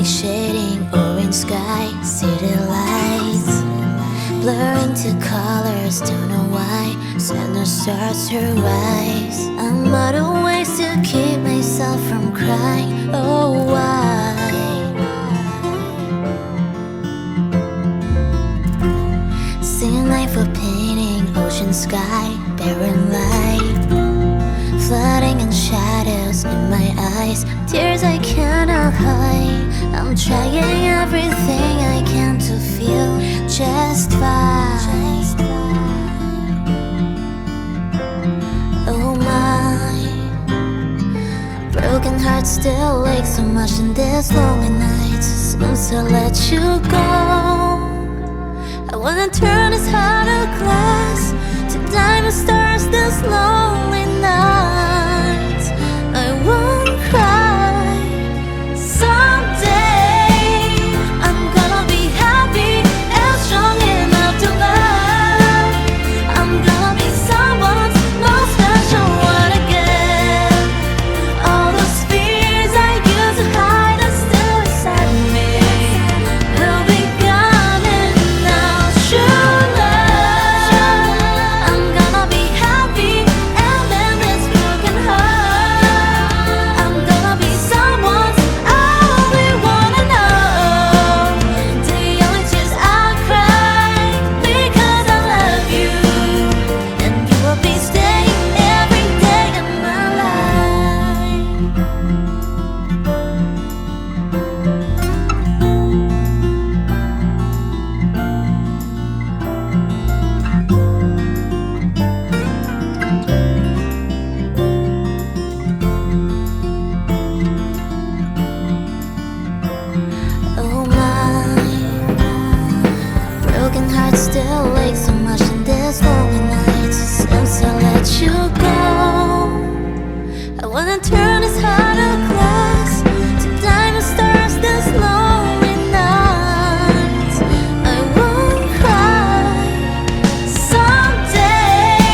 sunlight shading orange sky, city lights blurring to colors, don't know why. Center starts to rise. I'm out of ways to keep myself from crying. Oh, why? Seeing life for painting, ocean sky, barren light, flooding and shadows in my eyes, tears I cannot hide. I'm trying everything I can to feel just fine. Oh my, broken heart still aches so much in this lonely night. Seems to let you go. I wanna turn this heart of glass to diamond stars this lonely night. I won't cry. Someday I'm gonna be happy and strong enough to love. I'm gonna be someone's most special one again. All those fears I used to hide are still inside me. They'll be gone and now true love. I'm gonna be happy and mend this broken heart. I'm gonna be someone's only wanna know. The only tears I cry because I love you, and you will be staying every day in my life. Oh my, broken heart still aches so much in this lonely night. Seems to let you go. I wanna turn this heart of glass to diamond stars this lonely night. I won't cry. Someday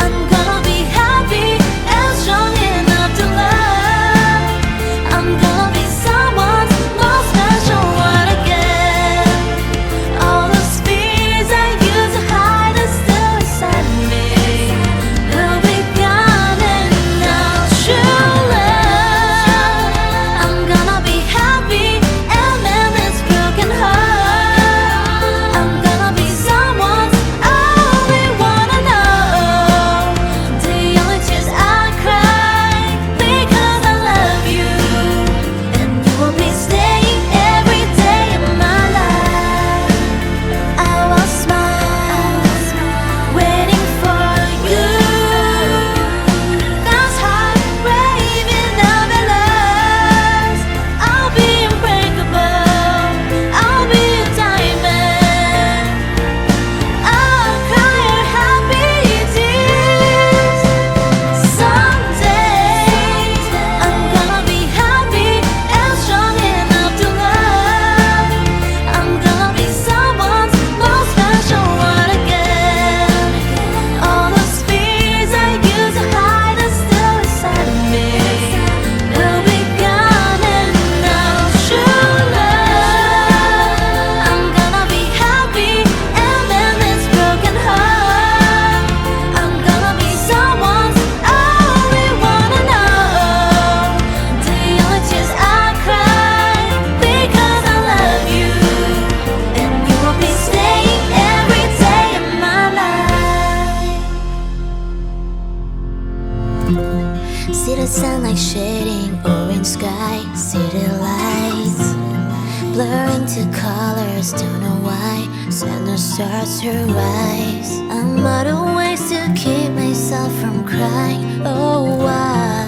I'm gonna be happy and strong enough to love. I'm gonna be someone's most special one again. All those fears I used to hide are still inside me. They'll be gone and now true love. I'm gonna be happy and mend this broken heart. I'm gonna be someone's only wanna know. The only tears I cry because I love you, and you will be staying every day in my life. I will smile, waiting for you. That's heart raving of your love. I'll be unbreakable. I'll be a diamond. I'll cry your happy tears. Someday I'm gonna be happy and strong enough to love. I'm gonna be someone's most special one again. All those fears I used to hide are still inside me. They'll be gone and now true love. I'm gonna be happy and mend this broken heart. I'm gonna be someone's only wanna know. The only tears I cry because I love you, and you will be staying every day in my life. See the sunlight shading orange sky, city lights blurring to colors, don't know why. Center starts to rise. I'm out of ways to keep myself from crying. Oh, why?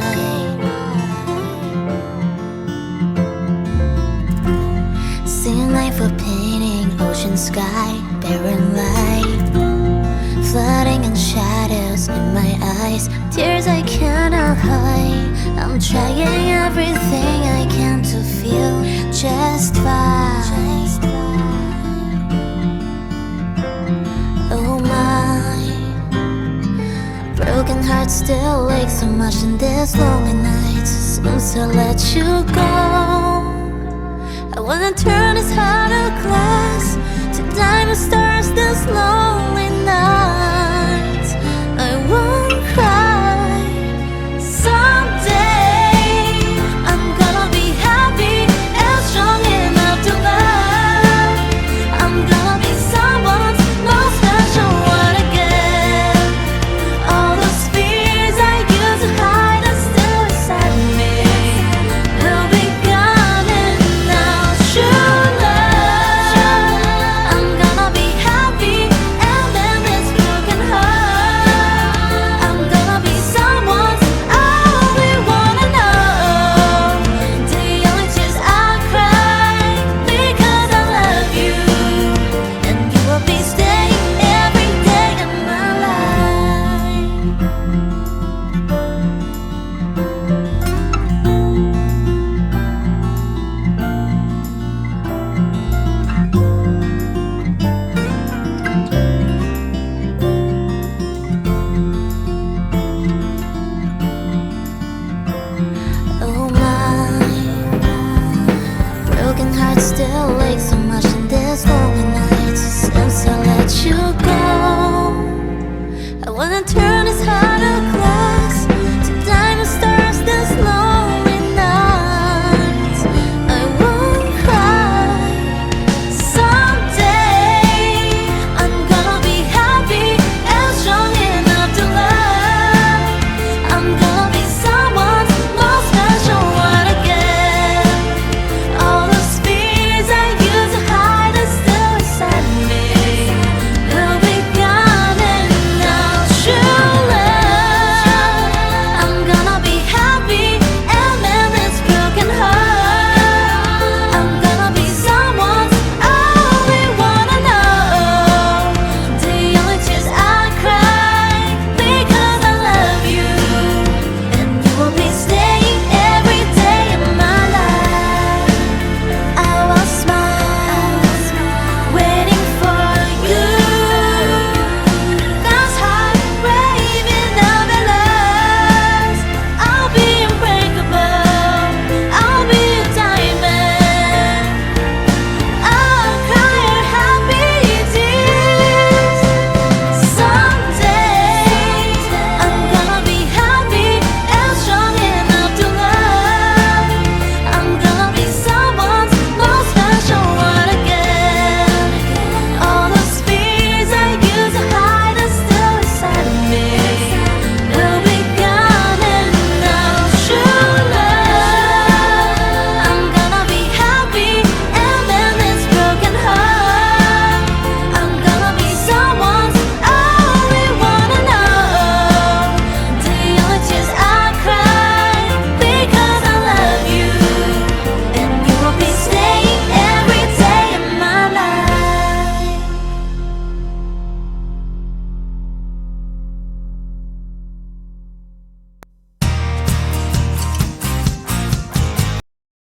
Seeing life for painting, ocean sky, barren light, flooding and shadows in my eyes, tears I cannot hide. I'm trying everything I can to feel just fine. Oh my, broken heart still aches so much in this lonely night. Seems to let you go. wanna turn this heart of glass to diamond stars this lonely night. I won't cry someday. I'm gonna be happy and strong enough to love. I'm gonna be someone's most special one again. All those fears I used to hide are still inside me. Will be gone and now true love. I'm gonna be happy and mend this broken heart. I'm gonna be someone's only wanna know. The only tears I cry because I love you, and you will be staying every day in my life. Oh my, broken heart still aches so much in this lonely night. Since I let you go, I wanna turn this heart